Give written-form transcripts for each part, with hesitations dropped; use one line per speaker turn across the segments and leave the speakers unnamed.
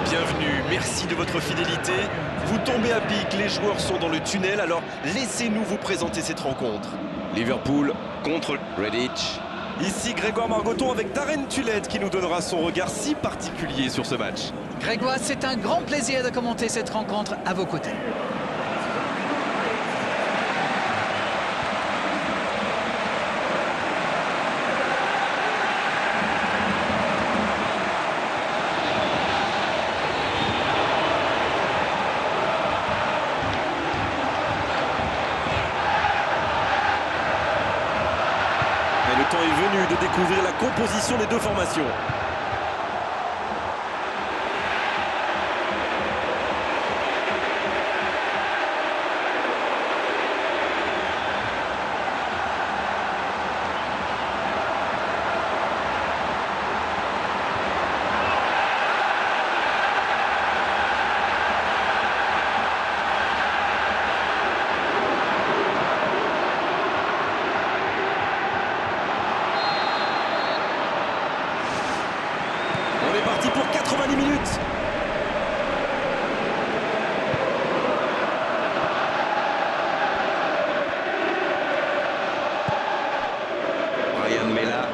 Bienvenue, merci de votre fidélité. Vous tombez à pic, les joueurs sont dans le tunnel, alors laissez-nous vous présenter cette rencontre. Liverpool contre Redditch. Ici Grégoire Margoton avec Darren Tulette qui nous donnera son regard si particulier sur ce match.
Grégoire, c'est un grand plaisir de commenter cette rencontre à vos côtés.
Le temps est venu de découvrir la composition des deux formations. On est parti pour 90 minutes. Ryan Mela.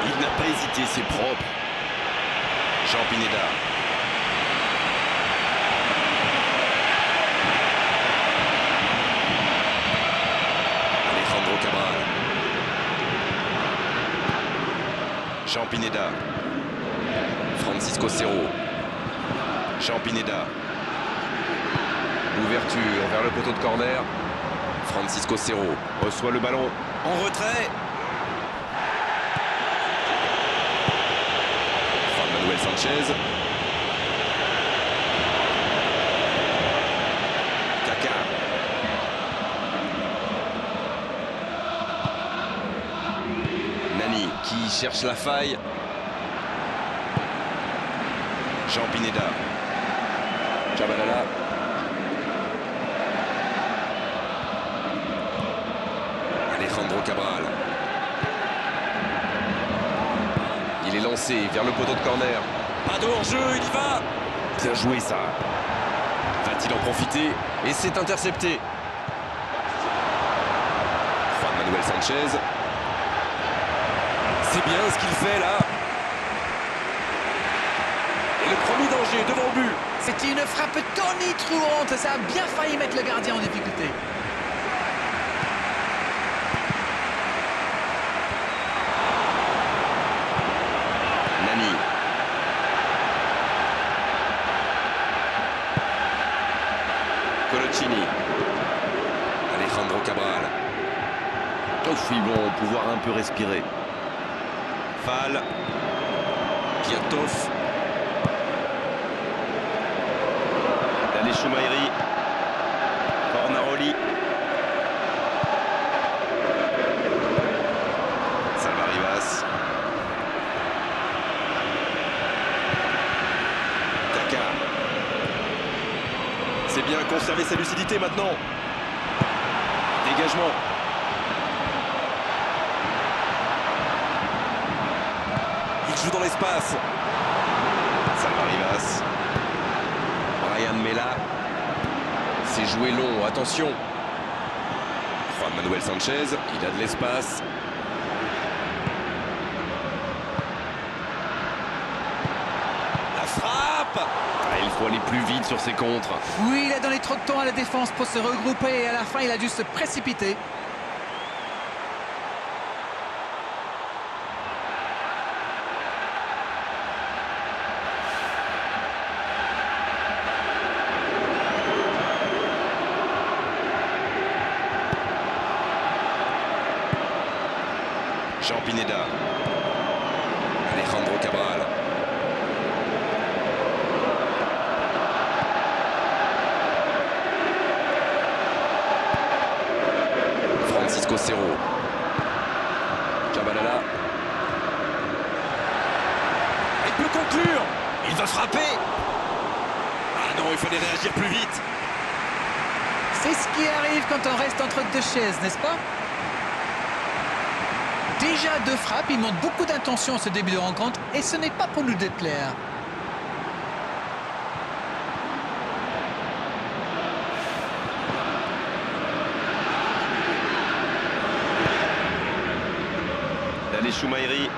Il n'a pas hésité, c'est propre. Jean Pineda. Jean Pineda. Francisco Cerro. Jean Pineda. Ouverture vers le poteau de corner. Francisco Cerro reçoit le ballon en retrait. Juan Manuel Sanchez. Kaka. Nani qui cherche la faille. Jean Pineda. Chabalala. Alejandro Cabral. Il est lancé vers le poteau de corner. Pas de hors-jeu, il y va. Bien joué ça. Va-t-il en profiter? Et c'est intercepté. Juan Manuel Sanchez. C'est bien ce qu'il fait là. Et le premier danger devant le but.
C'était une frappe tonitruante, ça a bien failli mettre le gardien en difficulté.
Nani. Coloccini. Alejandro Cabral. Ouf, ils vont pouvoir un peu respirer. Fall. Piatov. Dane Choumairi. Fornaroli. Salva Rivas. Kaka. C'est bien conserver sa lucidité maintenant. Dégagement. Il joue dans l'espace. Salva Rivas. Ryan Mela. C'est joué long, attention. Juan Manuel Sanchez, il a de l'espace. La frappe. Il faut aller plus vite sur ses contres.
Oui, il a donné trop de temps à la défense pour se regrouper et à la fin, il a dû se précipiter.
Jean Pineda. Alejandro Cabral. Francisco Cerro. Chabalala. Il peut conclure. Il va frapper. Ah non, il fallait réagir plus vite.
C'est ce qui arrive quand on reste entre deux chaises, n'est-ce pas? Déjà 2 frappes, il montre beaucoup d'intention en ce début de rencontre et ce n'est pas pour nous déplaire.
Allez, Choumairi.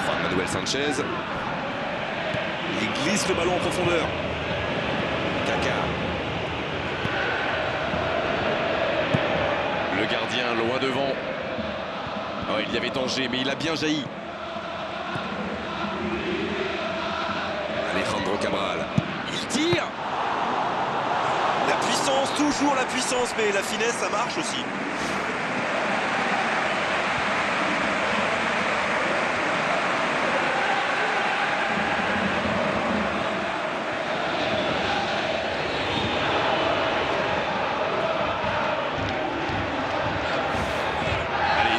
Juan Manuel Sanchez. Il glisse le ballon en profondeur. Kaka. Le gardien loin devant. Oh, il y avait danger, mais il a bien jailli. Alejandro Cabral. Il tire. La puissance, toujours la puissance, mais la finesse, ça marche aussi.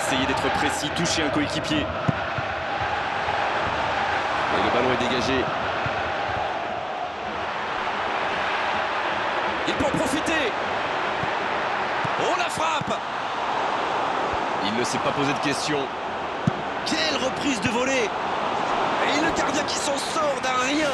Essayer d'être précis, toucher un coéquipier. Et le ballon est dégagé. Il peut en profiter. Oh, la frappe! Il ne s'est pas posé de questions. Quelle reprise de volée! Et le gardien qui s'en sort d'un rien.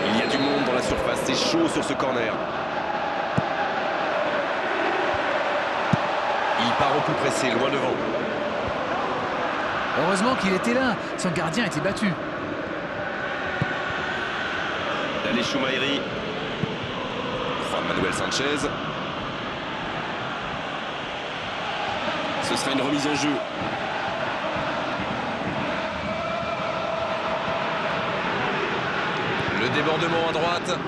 Il y a du monde dans la surface, c'est chaud sur ce corner. Il part au coup pressé, loin devant.
Heureusement qu'il était là, son gardien était battu.
Allez, Choumairi. Juan Manuel Sanchez. Ce sera une remise en jeu. Le débordement à droite.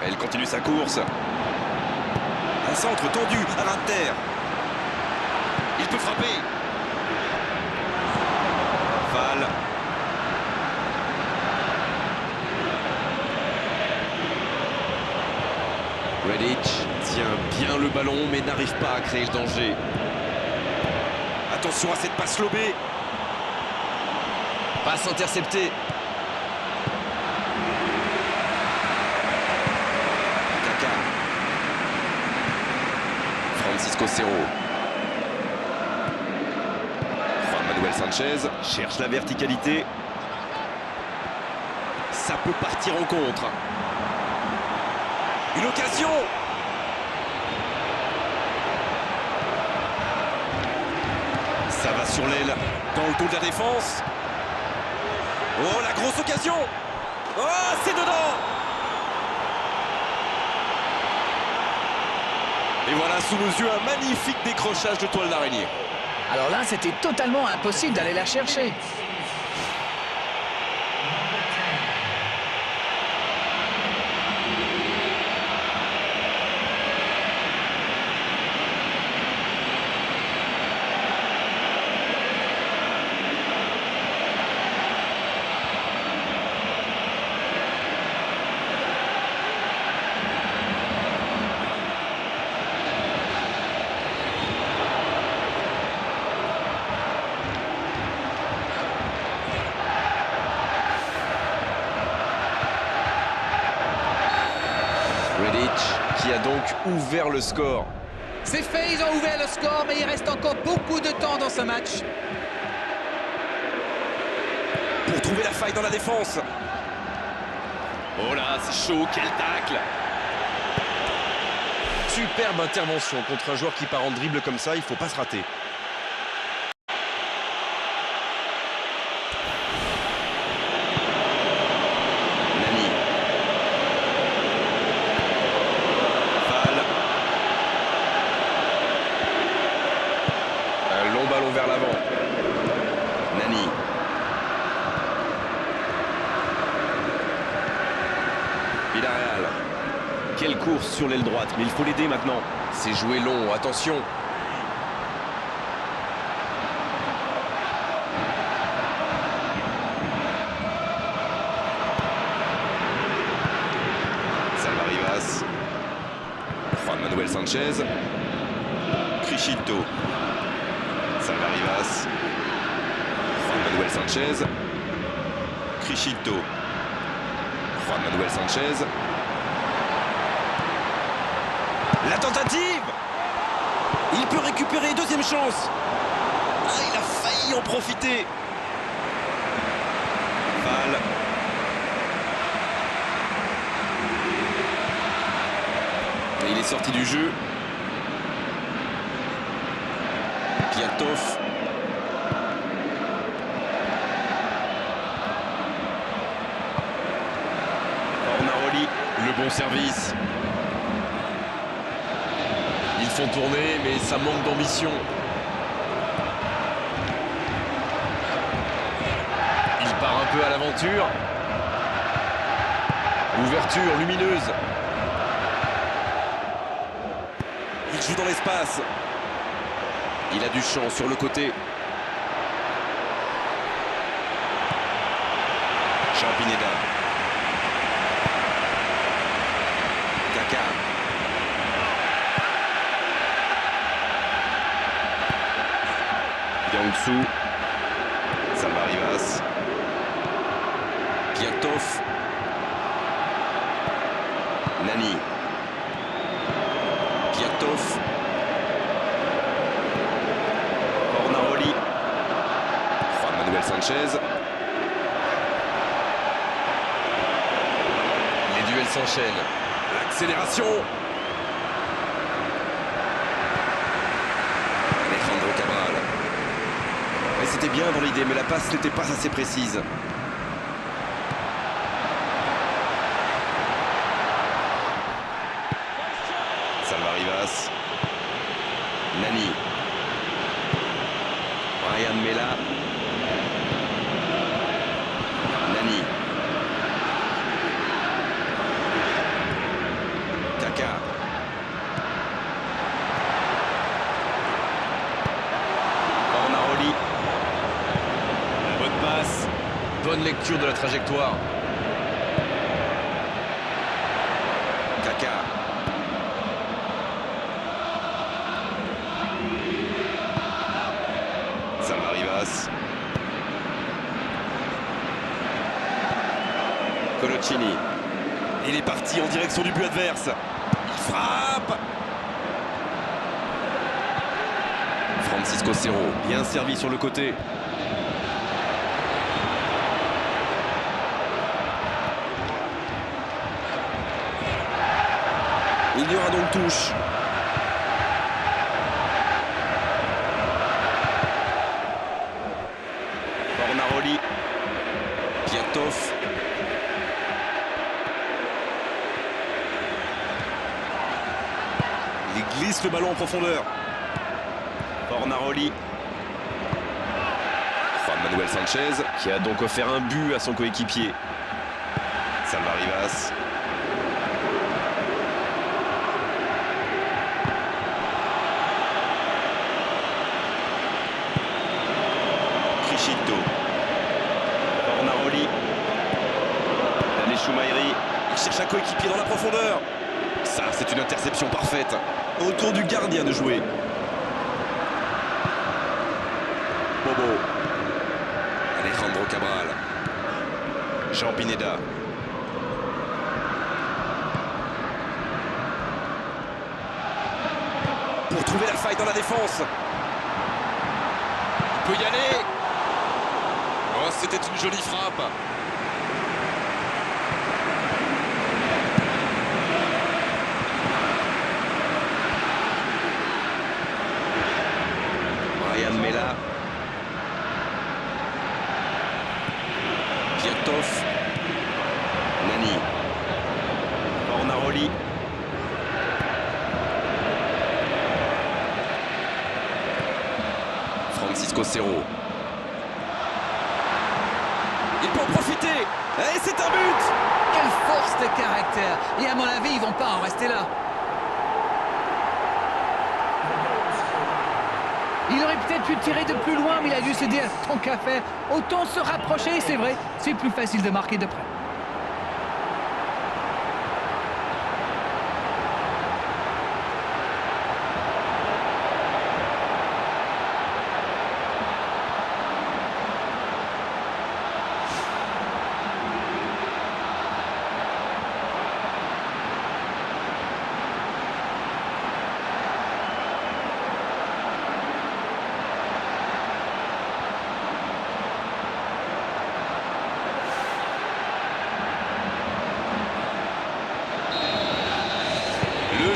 Elle continue sa course. Un centre tendu à l'Inter. Il peut frapper. Fall. Redic tient bien le ballon mais n'arrive pas à créer le danger. Attention à cette passe lobée. Passe interceptée. Kaka. Francisco Cerro. Juan Manuel Sanchez cherche la verticalité. Ça peut partir en contre. Une occasion. Ça va sur l'aile, dans le dos de la défense. Oh, la grosse occasion. Oh, c'est dedans. Et voilà, sous nos yeux, un magnifique décrochage de toile d'araignée.
Alors là, c'était totalement impossible d'aller la chercher.
Redic qui a donc ouvert le score.
C'est fait, ils ont ouvert le score, mais il reste encore beaucoup de temps dans ce match.
Pour trouver la faille dans la défense. Oh là, c'est chaud, quel tacle. Superbe intervention contre un joueur qui part en dribble comme ça, il ne faut pas se rater. Nani. Fall. Un long ballon vers l'avant. Nani. Villarreal. Quelle course sur l'aile droite, mais il faut l'aider maintenant. C'est joué long, attention. Salva Rivas. Juan Manuel Sanchez. Crichilto. Salva Rivas. Juan Manuel Sanchez. Crichilto. Juan Manuel Sanchez. La tentative! Il peut récupérer, deuxième chance. Ah, il a failli en profiter. Val. Et il est sorti du jeu. Piatov. Fornaroli, le bon service. Ils font tourner, mais ça manque d'ambition. Il part un peu à l'aventure. Ouverture lumineuse. Il joue dans l'espace. Il a du champ sur le côté. Champineda. Kaka. Yang-Soo. Salva Rivas. Piatov. Nani. Piatov. Fornaroli. Juan Manuel Sanchez. Les duels s'enchaînent. L'accélération. Alejandro Cabral. Et c'était bien dans l'idée, mais la passe n'était pas assez précise. Salva Rivas. Nani. Brian Mela. Nani. Kaka. Fornaroli. Bonne passe. Bonne lecture de la trajectoire. Kaka. Salva Rivas. Colocini. Il est parti en direction du but adverse. Il frappe. Francisco Cerro, bien servi sur le côté. Il y aura donc touche. Fornaroli. Piatov. Il glisse le ballon en profondeur. Fornaroli. Juan Manuel Sanchez, qui a donc offert un but à son coéquipier. Salva Rivas. Crichilto. Fornaroli. Dane Choumairi. Il cherche un coéquipier dans la profondeur. Ça, c'est une interception parfaite. Autour du gardien de jouer. Bobo. Alejandro Cabral. Champineda. Pour trouver la faille dans la défense. Il peut y aller. Oh, c'était une jolie frappe. Brian Mela. Piatov. Nani. Fornaroli. Francisco Cerro. Il peut en profiter. Et c'est un but.
Quelle force de caractère! Et à mon avis, ils vont pas en rester là. Il aurait peut-être pu tirer de plus loin, mais il a dû se dire tant qu'à faire, autant se rapprocher, c'est vrai. C'est plus facile de marquer de près.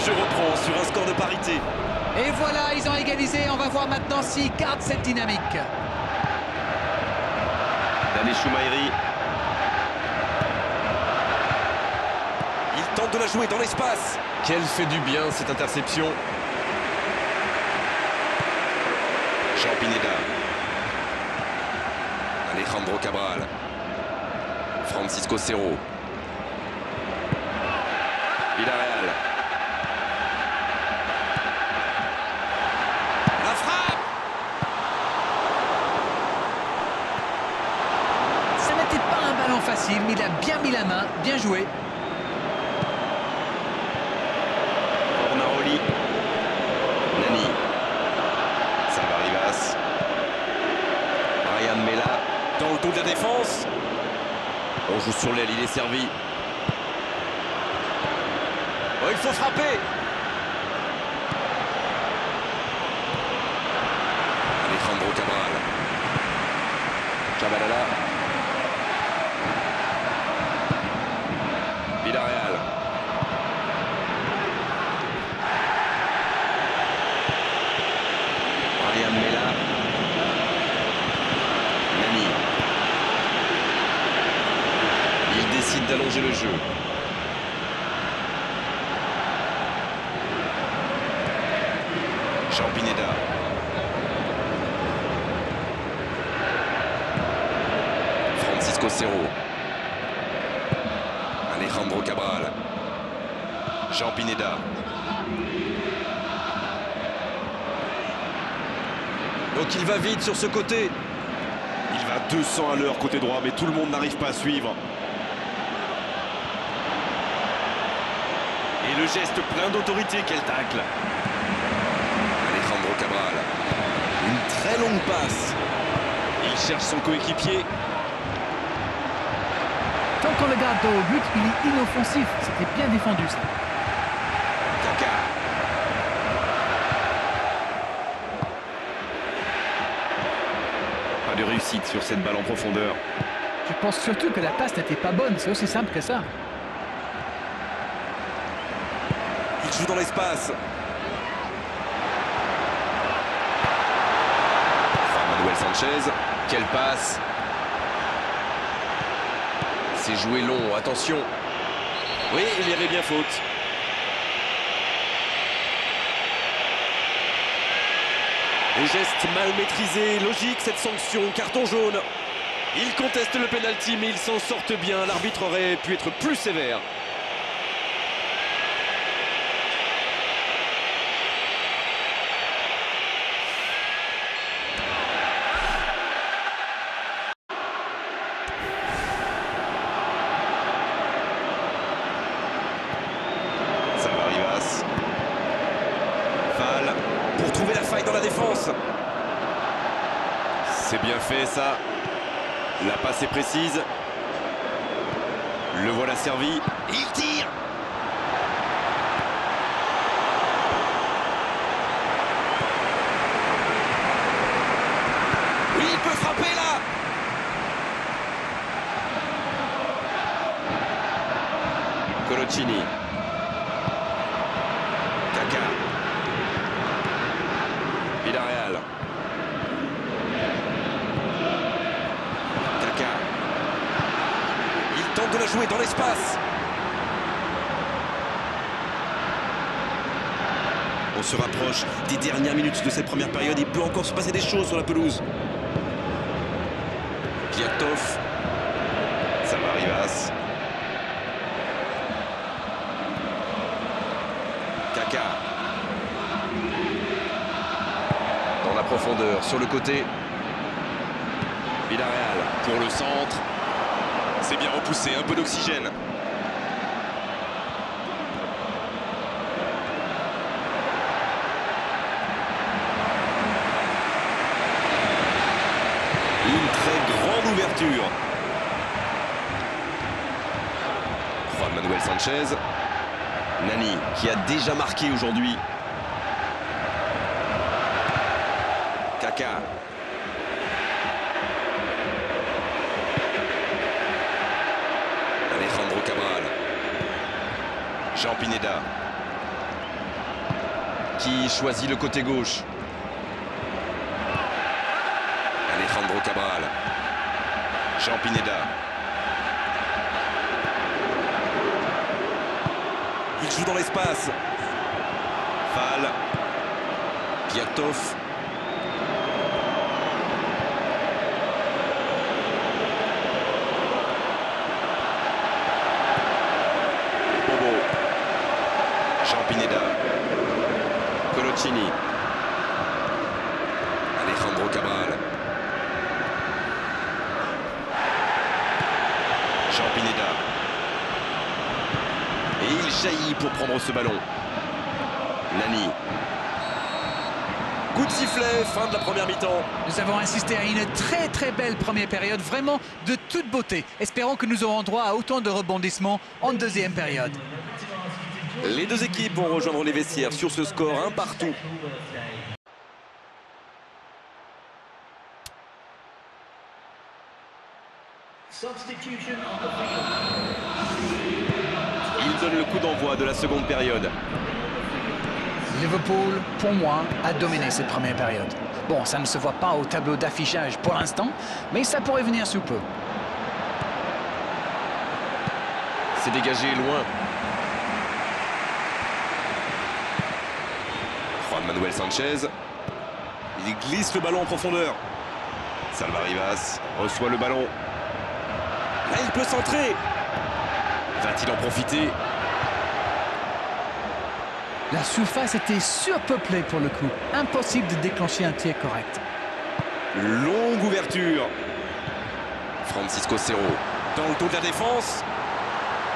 jeu reprend sur un score de parité.
Et voilà, ils ont égalisé. On va voir maintenant s'ils gardent cette dynamique.
Dani Choumairi. Il tente de la jouer dans l'espace. Quelle fait du bien cette interception. Jean Pineda. Alejandro Cabral. Francisco Cerro. Villarreal. La frappe.
Ça n'était pas un ballon facile, mais il a bien mis la main, bien joué.
Fornaroli. Nani. Salva Rivas. Ryan Mela dans le dos de la défense. On joue sur l'aile, il est servi. Oh, il faut frapper. Alejandro Cabral. Chabalala. Villarreal. Ryan Mela. Nani. Il décide d'allonger le jeu. Jean Pineda. Francisco Cerro. Alejandro Cabral. Jean Pineda. Donc il va vite sur ce côté. Il va 200 à l'heure côté droit, mais tout le monde n'arrive pas à suivre. Et le geste plein d'autorité, quel tacle. Alejandro Cabral. Une très longue passe. Il cherche son coéquipier.
Tant qu'on le garde au but, il est inoffensif. C'était bien défendu, ça.
Kaka. Pas de réussite sur cette balle en profondeur.
Je pense surtout que la passe n'était pas bonne. C'est aussi simple que ça.
Il joue dans l'espace. Manuel Sanchez. Quelle passe. C'est joué long, attention. Oui, il y avait bien faute. Le geste mal maîtrisé, logique cette sanction, carton jaune. Il conteste le pénalty, mais il s'en sortent bien. L'arbitre aurait pu être plus sévère. Salva Rivas. Fall pour trouver la faille dans la défense. C'est bien fait ça. La passe est précise. Le voilà servi. Il tire. Oui, il peut frapper là. Colocini. Kaka. Villarreal. Kaka. Il tente de la jouer dans l'espace. On se rapproche des dernières minutes de cette première période. Il peut encore se passer des choses sur la pelouse. Piatov. Salva Rivas. Kaka. Dans la profondeur, sur le côté. Villarreal pour le centre. C'est bien repoussé, un peu d'oxygène. Une très grande ouverture. Juan Manuel Sanchez. Nani, qui a déjà marqué aujourd'hui. Kaka. Alejandro Cabral. Jean Pineda. qui choisit le côté gauche. Alejandro Cabral. Jean Pineda. Il joue dans l'espace. Fall. Piatov. Bobo. Jean Pineda. Colocini. Alejandro Cabral. Jean Pineda. Et il jaillit pour prendre ce ballon. Nani. Coup de sifflet, fin de la première mi-temps.
Nous avons assisté à une très belle première période, vraiment de toute beauté. Espérons que nous aurons droit à autant de rebondissements en deuxième période.
Les deux équipes vont rejoindre les vestiaires sur ce score, un partout. Il donne le coup d'envoi de la seconde période.
Liverpool, pour moi, a dominé cette première période. Bon, ça ne se voit pas au tableau d'affichage pour l'instant, mais ça pourrait venir sous peu.
C'est dégagé loin. Juan Manuel Sanchez. Il glisse le ballon en profondeur. Salva Rivas reçoit le ballon. Là, il peut centrer. Va-t-il en profiter?
La surface était surpeuplée pour le coup. Impossible de déclencher un tir correct.
Longue ouverture. Francisco Cerro dans le dos de la défense.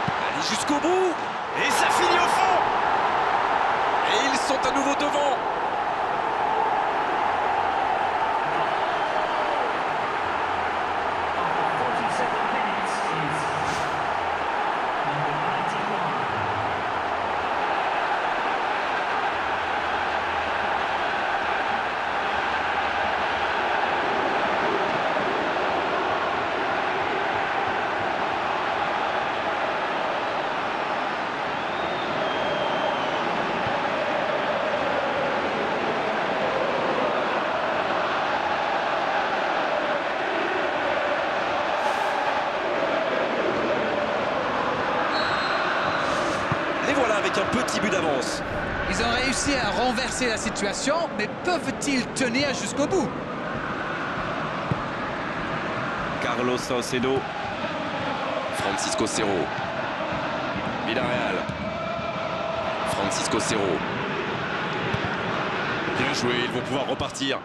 Allez jusqu'au bout. Et ça finit au fond. Et ils sont à nouveau devant. Avec un petit but d'avance.
Ils ont réussi à renverser la situation, mais peuvent-ils tenir jusqu'au bout?
Carlos Saucedo. Francisco Cerro. Villarreal. Francisco Cerro. Bien joué, ils vont pouvoir repartir.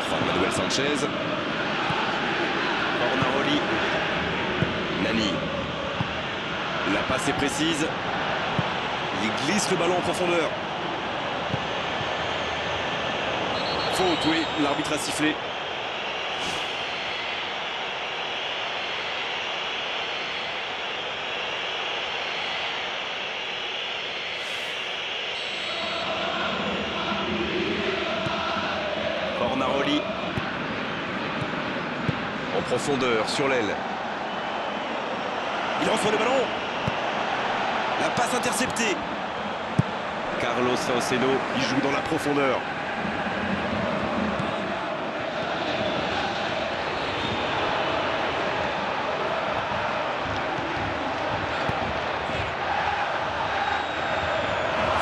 Juan Manuel Sanchez. Fornaroli. Nani. La passe est précise. Il glisse le ballon en profondeur. Faute, oui, l'arbitre a sifflé. Fornaroli. En profondeur, sur l'aile. Il reçoit le ballon. La passe interceptée. Carlos Saucedo, il joue dans la profondeur.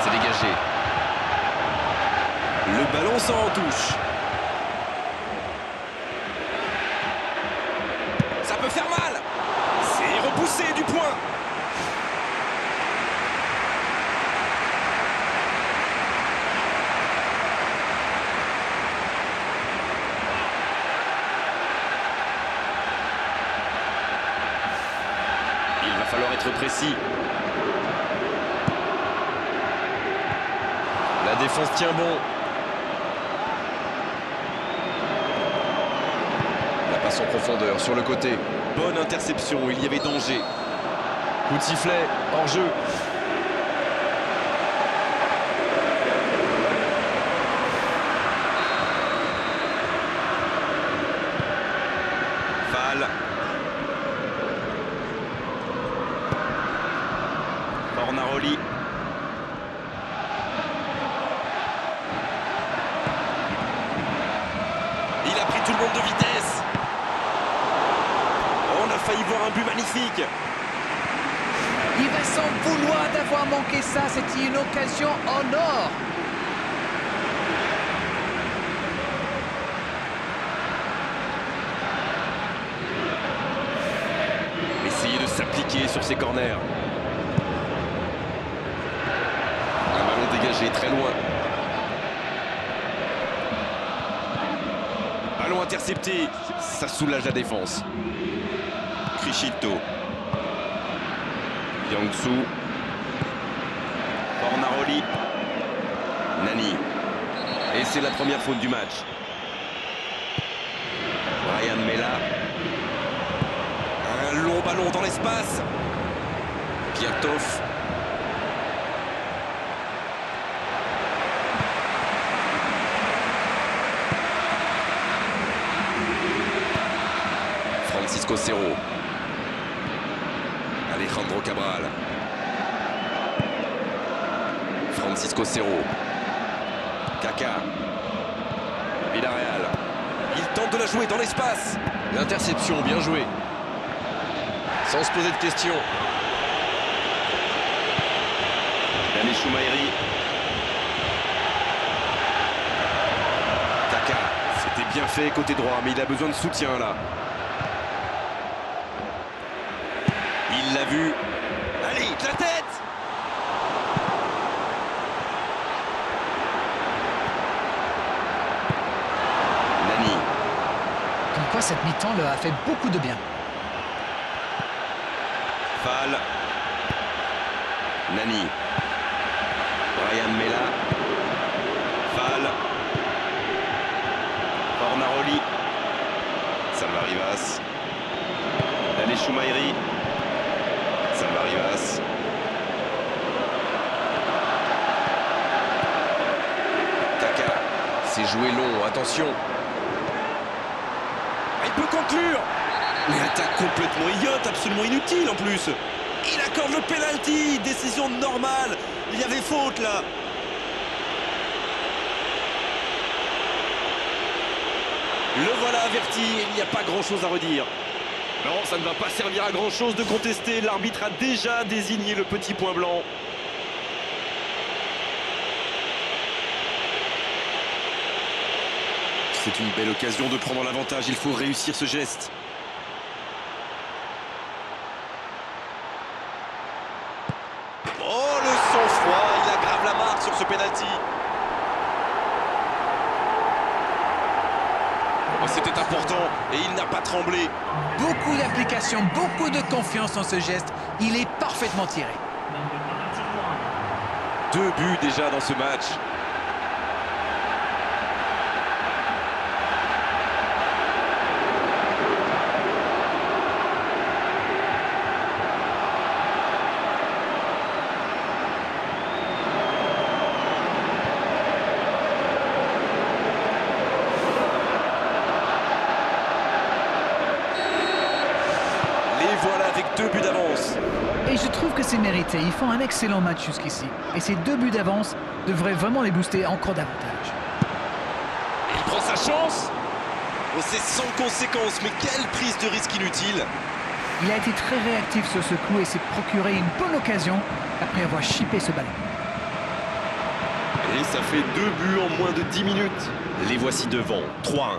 C'est dégagé. Le ballon sort en touche. Ça peut faire mal. C'est repoussé du point. Il va falloir être précis. La défense tient bon. La passe en profondeur sur le côté. Bonne interception, il y avait danger. Coup de sifflet, hors jeu. Fall. Fornaroli. magnifique.
Il va s'en vouloir d'avoir manqué ça. C'était une occasion en or.
Essayer de s'appliquer sur ses corners. Un ballon dégagé très loin. Ballon intercepté. Ça soulage la défense. Criscito. Yangsu. Fornaroli. Nani. Et c'est la première faute du match. Brian Mela. Un long ballon dans l'espace. Piatov. Francisco Cerro. Alejandro Cabral. Francisco Cerro. Kaka. Villarreal. Il tente de la jouer dans l'espace. L'interception, bien jouée. Sans se poser de questions. Dani Choumairi. Kaka. C'était bien fait côté droit, mais il a besoin de soutien là. Il l'a vu. Allez, de la tête! Nani.
Comme quoi, cette mi-temps leur a fait beaucoup de bien.
Fall. Nani. Brian Mela. Fall. Fornaroli. Salva Rivas. Dani Choumairi. Salva Rivas. Kaka. C'est joué long, attention. Il peut conclure. Mais attaque complètement idiote, absolument inutile en plus. Il accorde le penalty, décision normale. Il y avait faute là. Le voilà averti, il n'y a pas grand chose à redire. Non, ça ne va pas servir à grand chose de contester. L'arbitre a déjà désigné le petit point blanc. C'est une belle occasion de prendre l'avantage. Il faut réussir ce geste. Oh, le sang-froid, il aggrave la marque sur ce penalty. Oh, c'était important et il n'a pas tremblé.
Beaucoup d'application, beaucoup de confiance dans ce geste. Il est parfaitement tiré.
2 buts déjà dans ce match. Voilà avec 2 buts d'avance.
Et je trouve que c'est mérité. Ils font un excellent match jusqu'ici. Et ces 2 buts d'avance devraient vraiment les booster encore davantage.
Il prend sa chance. Oh, c'est sans conséquence, mais quelle prise de risque inutile.
Il a été très réactif sur ce coup et s'est procuré une bonne occasion après avoir chippé ce ballon.
Et ça fait 2 buts en moins de 10 minutes. Les voici devant, 3-1.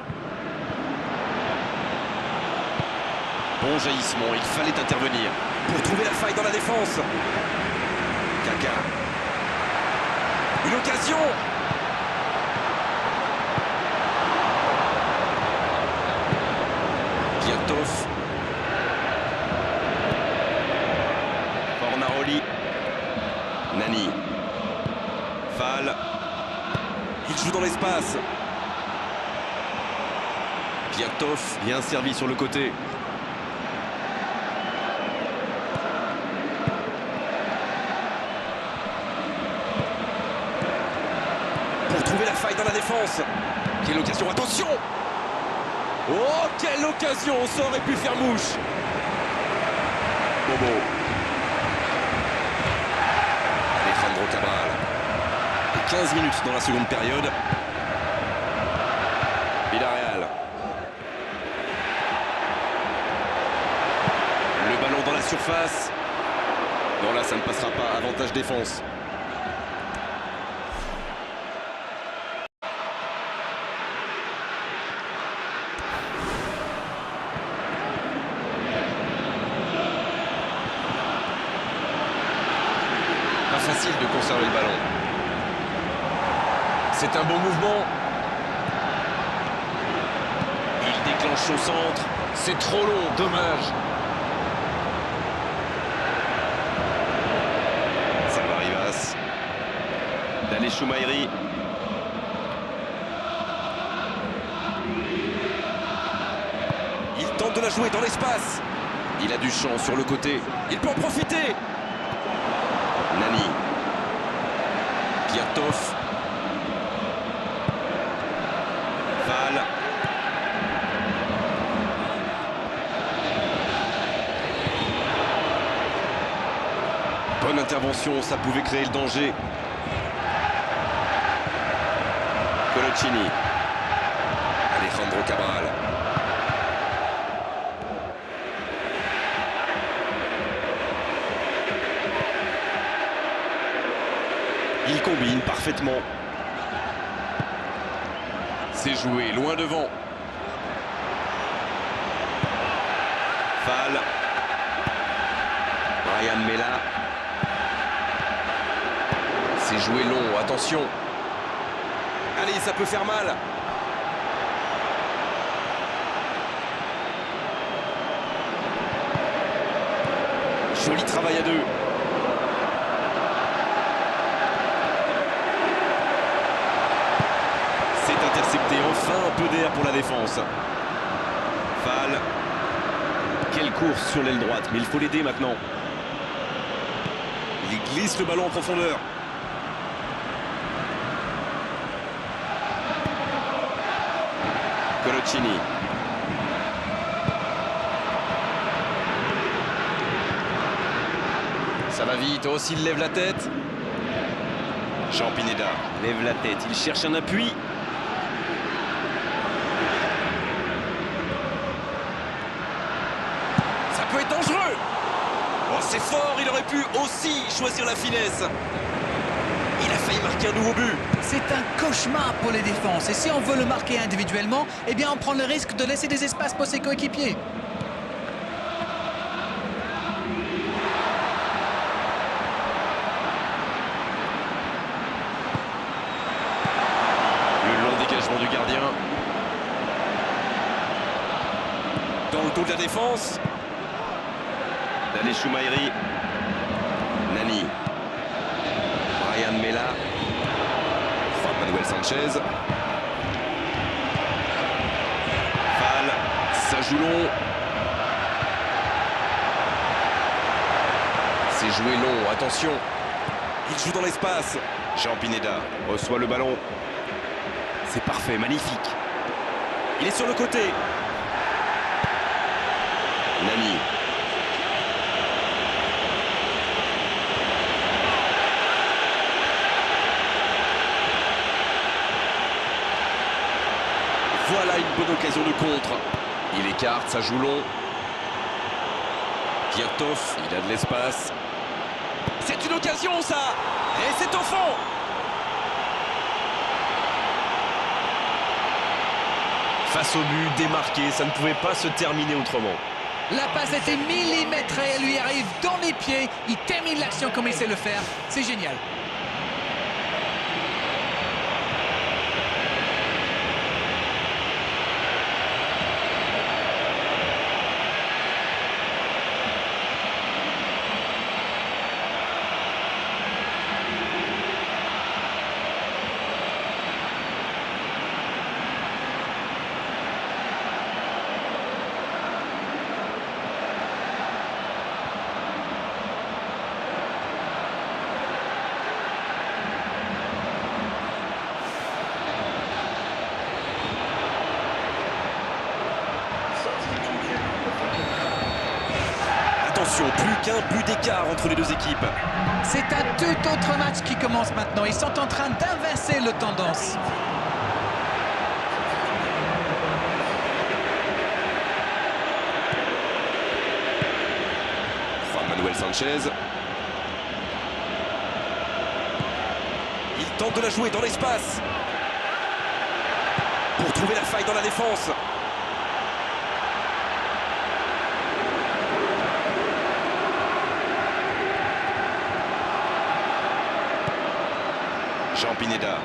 Bon jaillissement, il fallait intervenir pour trouver la faille dans la défense. Kaka. Une occasion. Piatov. Fornaroli. Nani. Fall. Il joue dans l'espace. Piatov, bien servi sur le côté. Pour trouver la faille dans la défense. Quelle occasion, attention! Oh, quelle occasion! Ça aurait pu faire mouche. Bobo. Alejandro Cabral. Et 15 minutes dans la seconde période. Villarreal. Le ballon surface. Non, là, ça ne passera pas. Avantage défense. Pas facile de conserver le ballon. C'est un bon mouvement. Il déclenche au centre. C'est trop long, dommage. Salva Rivas. Dale Choumairi. Il tente de la jouer dans l'espace. Il a du champ sur le côté. Il peut en profiter. Nani. Piatov. Val. Bonne intervention, ça pouvait créer le danger. Coloccini. Alejandro Cabral. Il combine parfaitement. C'est joué loin devant. Fall. Brian Mella. C'est joué long, attention. Allez, ça peut faire mal. Joli travail à deux. C'est intercepté, enfin un peu d'air pour la défense. Fall. Quelle course sur l'aile droite, mais il faut l'aider maintenant. Il glisse le ballon en profondeur. Coloccini. Ça va vite, oh s'il lève la tête. Jean Pineda lève la tête, il cherche un appui. Ça peut être dangereux. Oh c'est fort, il aurait pu aussi choisir la finesse. Il a failli marquer un nouveau but.
C'est un cauchemar pour les défenses. Et si on veut le marquer individuellement, eh bien on prend le risque de laisser des espaces pour ses coéquipiers.
Le long dégagement du gardien. Dans le dos de la défense. Dale Choumairi. Nani. Brian Mella. Juan Manuel Sanchez. Fall. Ça joue long. C'est joué long, attention. Il joue dans l'espace. Jean Pineda reçoit le ballon. C'est parfait, magnifique. Il est sur le côté. Nani. Voilà une bonne occasion de contre. Il écarte, ça joue long. Piatov, il a de l'espace. C'est une occasion ça. Et c'est au fond. Face au but, démarqué, ça ne pouvait pas se terminer autrement.
La passe était millimétrée, elle lui arrive dans les pieds. Il termine l'action comme il sait le faire. C'est génial.
Attention, plus qu'un but d'écart entre les deux équipes.
C'est un tout autre match qui commence maintenant. Ils sont en train d'inverser la tendance.
Manuel Sanchez. Il tente de la jouer dans l'espace pour trouver la faille dans la défense. Jean Pineda.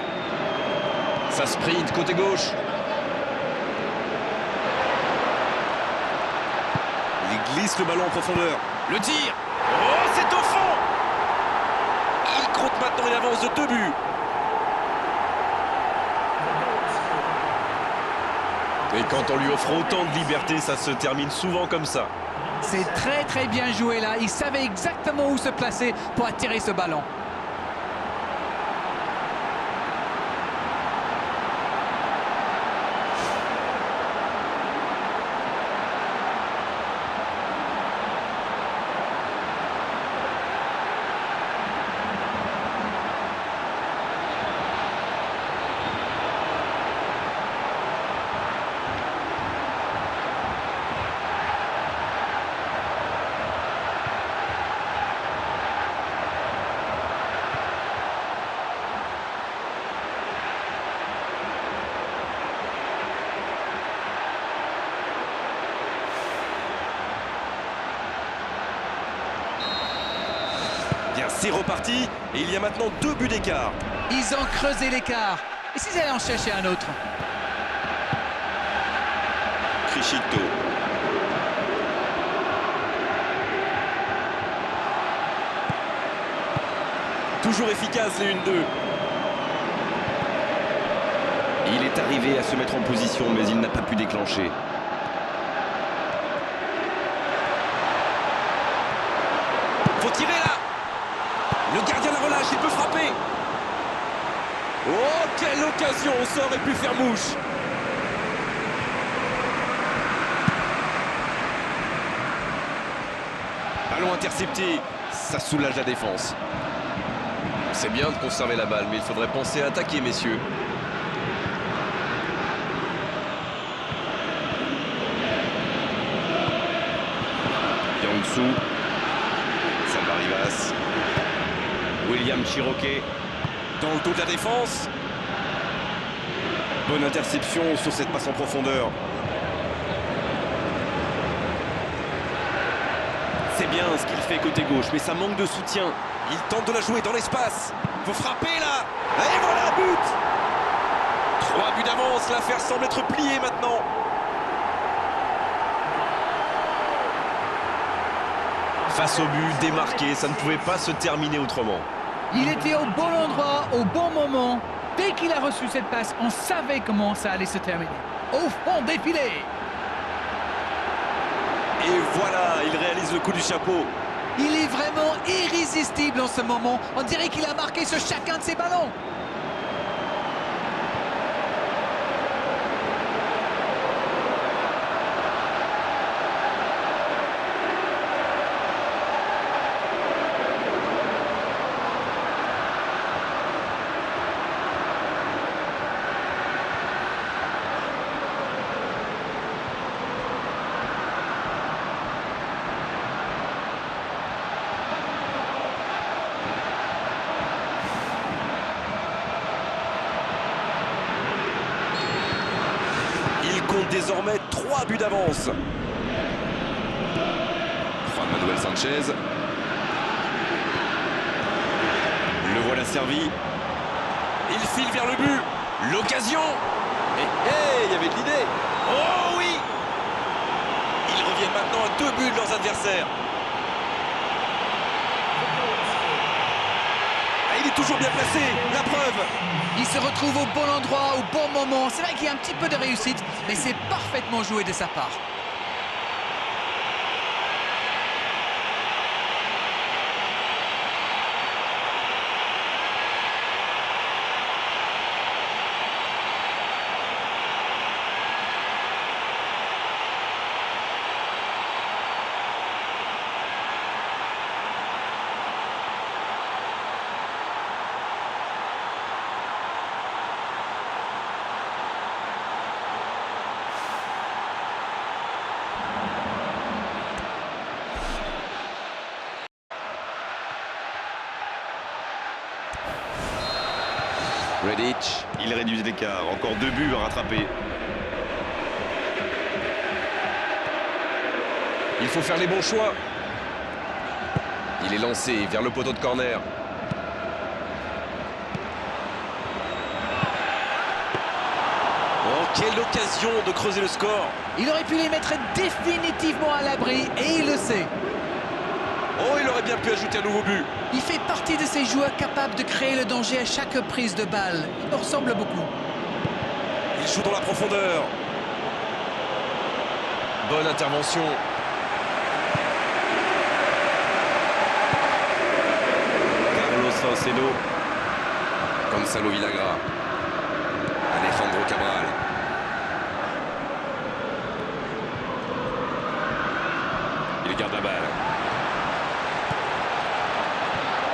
Ça sprint côté gauche. Il glisse le ballon en profondeur. Le tir. Oh, c'est au fond. Il compte maintenant une avance de 2 buts. Et quand on lui offre autant de liberté, ça se termine souvent comme ça.
C'est très très bien joué là. Il savait exactement où se placer pour attirer ce ballon.
Bien, c'est reparti et il y a maintenant 2 buts d'écart.
Ils ont creusé l'écart. Et s'ils allaient en chercher un autre?
Criscito. Toujours efficace les 1-2. Il est arrivé à se mettre en position, mais il n'a pas pu déclencher. Faut tirer là. Le gardien la relâche, il peut frapper. Oh, quelle occasion, ça aurait pu faire mouche. Ballon intercepté, ça soulage la défense. C'est bien de conserver la balle, mais il faudrait penser à attaquer, messieurs. Yang-Soo. Salva Rivas. William Chiroquet. Dans le dos de la défense. Bonne interception sur cette passe en profondeur. C'est bien ce qu'il fait côté gauche, mais ça manque de soutien. Il tente de la jouer dans l'espace. Faut frapper là. Et voilà, but. 3 buts d'avance, l'affaire semble être pliée maintenant. Face au but, démarqué, ça ne pouvait pas se terminer autrement.
Il était au bon endroit, au bon moment. Dès qu'il a reçu cette passe, on savait comment ça allait se terminer. Au fond des filets.
Et voilà, il réalise le coup du chapeau.
Il est vraiment irrésistible en ce moment. On dirait qu'il a marqué sur chacun de ses ballons.
Il compte désormais 3 buts d'avance. Juan Manuel Sanchez. Le voilà servi. Il file vers le but. L'occasion. Il y avait de l'idée. Oh oui. Ils reviennent maintenant à 2 buts de leurs adversaires. Il est toujours bien placé, la preuve.
Il se retrouve au bon endroit, au bon moment. C'est vrai qu'il y a un petit peu de réussite, mais c'est parfaitement joué de sa part.
Redic. Il réduit l'écart. Encore 2 buts à rattraper. Il faut faire les bons choix. Il est lancé vers le poteau de corner. Oh, quelle occasion de creuser le score.
Il aurait pu les mettre définitivement à l'abri et il le sait.
Oh, il aurait bien pu ajouter un nouveau but.
Il fait partie de ces joueurs capables de créer le danger à chaque prise de balle. Il me ressemble beaucoup.
Il joue dans la profondeur. Bonne intervention. Carlos Saucedo. Gonzalo Villagra. Alejandro Cabral. Il garde la balle.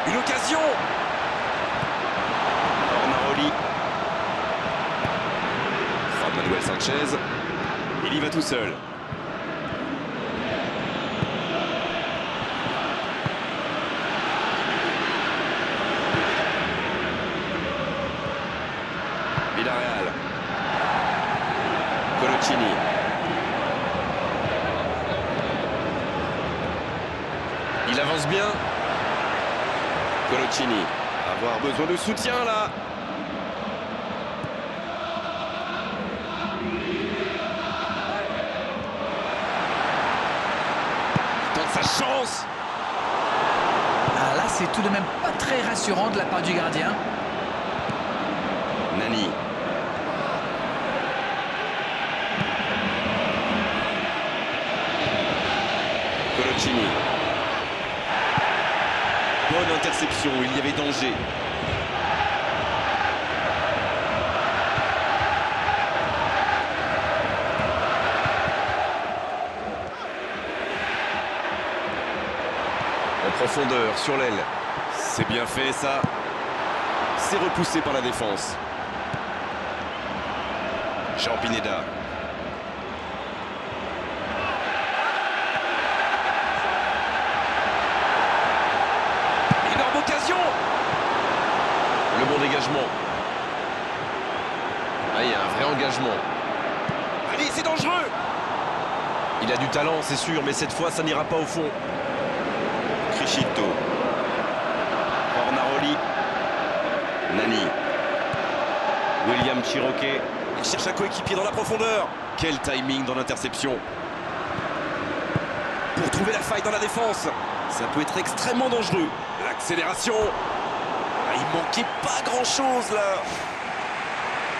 Une occasion. Fornaroli. Juan Manuel Sanchez. Il y va tout seul. Villarreal. Coloccini. Il avance bien. Coloccini. Avoir besoin de soutien là. Il tente sa chance.
Ah, là, c'est tout de même pas très rassurant de la part du gardien.
Nani. Coloccini. Bonne interception, il y avait danger. En profondeur, sur l'aile. C'est bien fait ça. C'est repoussé par la défense. Jean Pineda. Énorme occasion. Le bon dégagement. Ah, il y a un vrai engagement. Allez, c'est dangereux. Il a du talent, c'est sûr, mais cette fois, ça n'ira pas au fond. Criscito. Fornaroli. Nani. William Chiroquet. Il cherche un coéquipier dans la profondeur. Quel timing dans l'interception. Pour trouver la faille dans la défense. Ça peut être extrêmement dangereux. L'accélération. Ah, il manquait pas grand-chose là.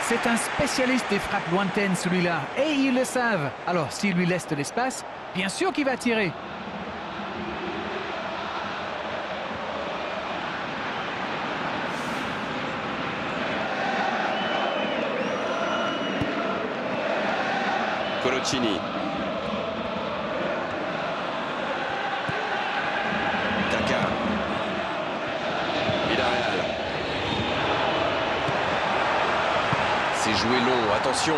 C'est un spécialiste des frappes lointaines, celui-là. Et ils le savent. Alors, s'il lui laisse de l'espace, bien sûr qu'il va tirer.
Coloccini. Kaka. Villarreal. C'est joué long, attention.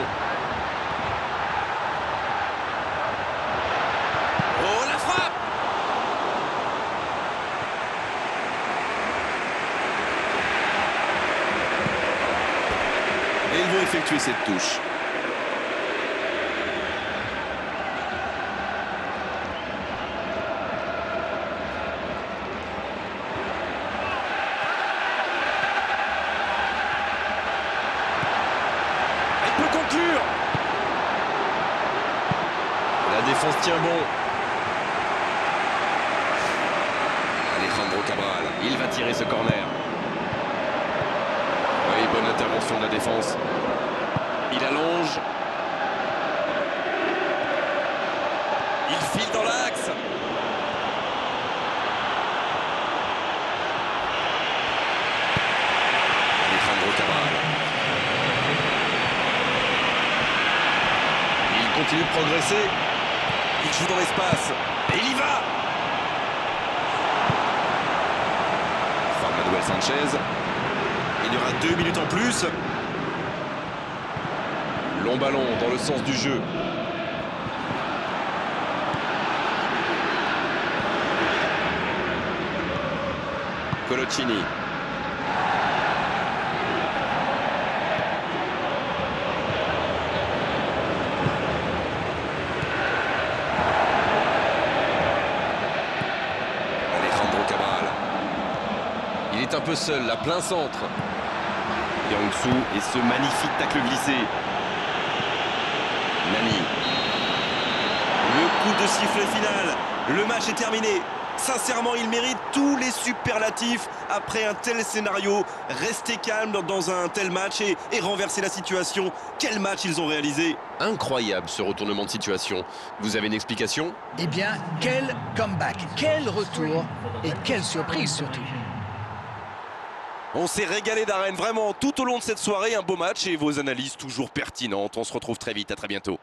Oh, la frappe! Et ils vont effectuer cette touche. Conclure. La défense tient bon. Alejandro Cabral, il va tirer ce corner. Oui, bonne intervention de la défense. Il allonge. Il file dans l'axe. Alejandro Cabral. Il continue de progresser. Il joue dans l'espace. Et il y va. Juan Manuel Sanchez. Il y aura 2 minutes en plus. Long ballon dans le sens du jeu. Coloccini. Il est un peu seul, là, plein centre. Yang-Soo et ce magnifique tacle glissé. Nani. Le coup de sifflet final. Le match est terminé. Sincèrement, il mérite tous les superlatifs après un tel scénario. Rester calme dans un tel match et renverser la situation. Quel match ils ont réalisé! Incroyable ce retournement de situation. Vous avez une explication?
Eh bien, quel comeback, quel retour et quelle surprise surtout.
On s'est régalé d'arène vraiment tout au long de cette soirée. Un beau match et vos analyses toujours pertinentes. On se retrouve très vite. À très bientôt.